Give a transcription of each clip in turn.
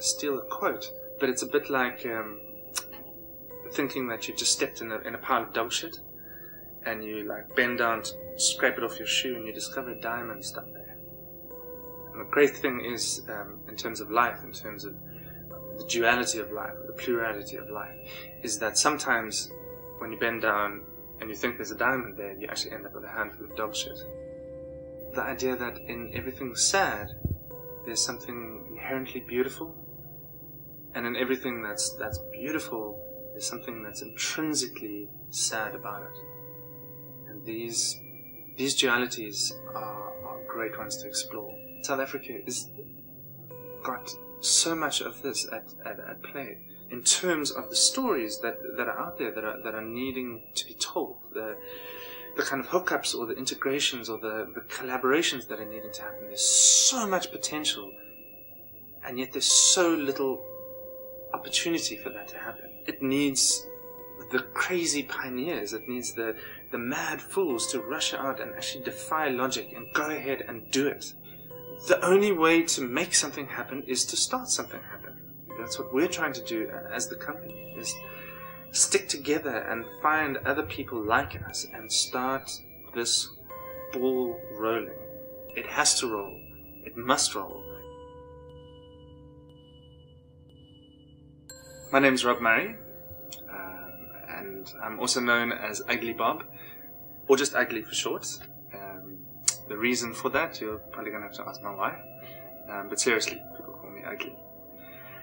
steal a quote, but it's a bit like thinking that you just stepped in a pile of dog shit, and you like bend down to scrape it off your shoe, and you discover a diamond stuck there. And the great thing is, in terms of life, in terms of the duality of life, or the plurality of life, is that sometimes when you bend down and you think there's a diamond there, you actually end up with a handful of dog shit. The idea that in everything sad, there's something inherently beautiful, and in everything that's beautiful, there's something that's intrinsically sad about it. And these dualities are great ones to explore. South Africa has got so much of this at play in terms of the stories that are out there that are needing to be told, the kind of hookups or the integrations or the collaborations that are needing to happen. There's so much potential, and yet there's so little opportunity for that to happen. It needs the crazy pioneers, it needs the mad fools to rush out and actually defy logic and go ahead and do it. The only way to make something happen is to start something happen. That's what we're trying to do as the company, is stick together and find other people like us and start this ball rolling. It has to roll. It must roll. My name's Rob Murray, and I'm also known as Ugly Bob, or just Ugly for short. The reason for that, you're probably going to have to ask my wife, but seriously, people call me Ugly.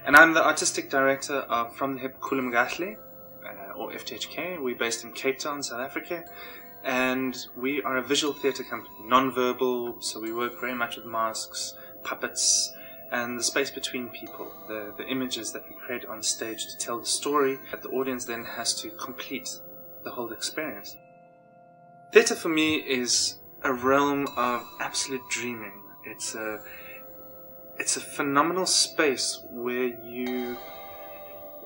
And I'm the artistic director of From the Hip Khulumgahle, or FTHK. We're based in Cape Town, South Africa, and we are a visual theatre company, non-verbal, so we work very much with masks, puppets, and the space between people, the images that we create on stage to tell the story that the audience then has to complete the whole experience. Theatre for me is a realm of absolute dreaming. It's a phenomenal space where you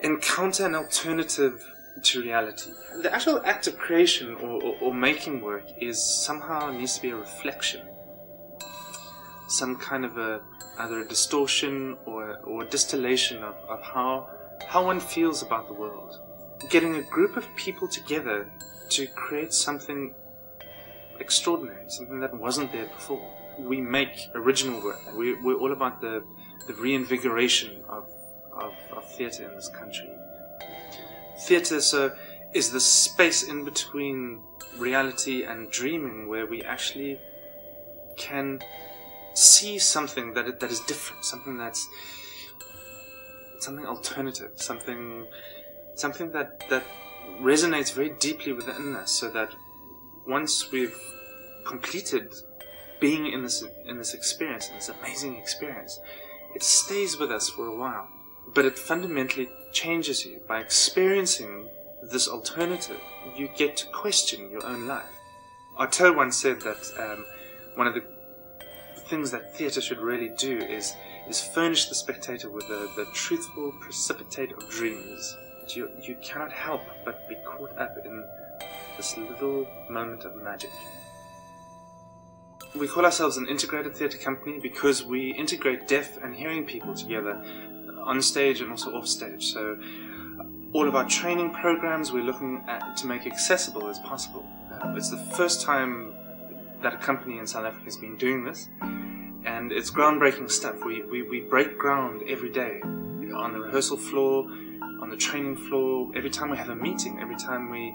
encounter an alternative to reality. The actual act of creation or making work somehow needs to be a reflection, some kind of either a distortion or a distillation of how one feels about the world. Getting a group of people together to create something extraordinary, something that wasn't there before. We make original work. We're all about the reinvigoration of theatre in this country. Theatre is the space in between reality and dreaming, where we actually can see something that is different, something alternative, something that resonates very deeply within us, so that once we've completed being in this experience, in this amazing experience, it stays with us for a while. But it fundamentally changes you. By experiencing this alternative, you get to question your own life. Artaud once said that one of the things that theatre should really do is furnish the spectator with the truthful precipitate of dreams. You cannot help but be caught up in this little moment of magic. We call ourselves an integrated theatre company because we integrate deaf and hearing people together on stage and also off stage. So all of our training programs we're looking at to make accessible as possible. It's the first time that a company in South Africa has been doing this, and it's groundbreaking stuff. We break ground every day, on the rehearsal floor, on the training floor, every time we have a meeting, every time we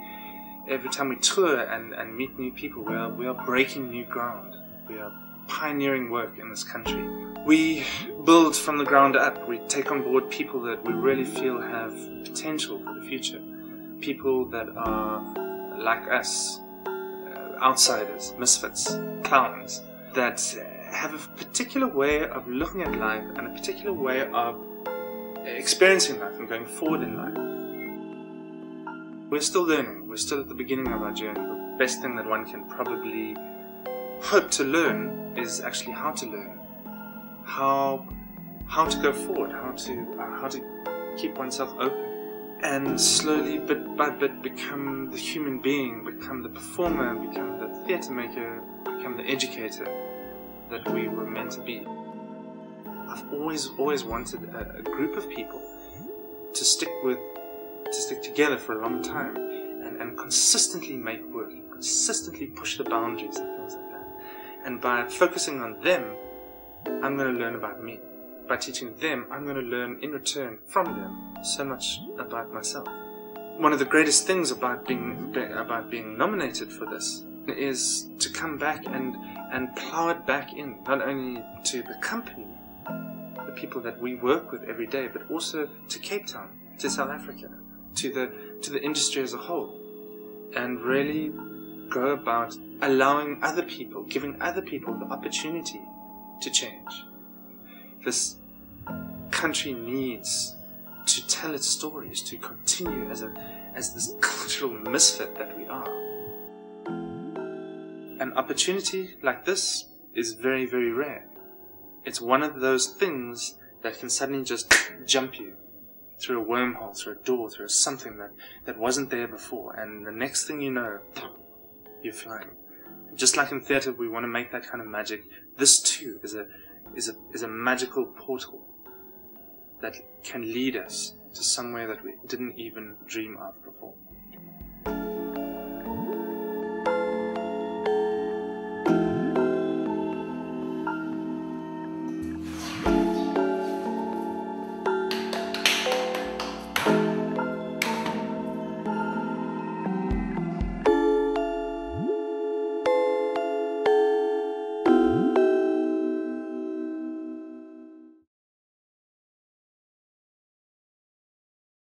tour and meet new people. We are breaking new ground. We are pioneering work in this country. We build from the ground up. We take on board people that we really feel have potential for the future. People that are like us, outsiders, misfits, clowns, that have a particular way of looking at life and a particular way of experiencing life and going forward in life. We're still learning. We're still at the beginning of our journey. The best thing that one can probably hope to learn is actually how to learn, how to go forward, how to keep oneself open, and slowly, bit by bit, become the human being, become the performer, become the theatre maker, become the educator that we were meant to be. I've always wanted a group of people to stick together for a long time and consistently make work, consistently push the boundaries and things like that. And by focusing on them, I'm going to learn about me. By teaching them, I'm going to learn in return from them so much about myself. One of the greatest things about being nominated for this is to come back and plow it back in, not only to the company, the people that we work with every day, but also to Cape Town, to South Africa, to the industry as a whole, and really go about allowing other people, giving other people the opportunity to change. This country needs to tell its stories, to continue as this cultural misfit that we are. An opportunity like this is very, very rare. It's one of those things that can suddenly just jump you through a wormhole, through a door, through something that wasn't there before, and the next thing you know, you're flying. Just like in theatre, we want to make that kind of magic. This too is a magical portal that can lead us to somewhere that we didn't even dream of before.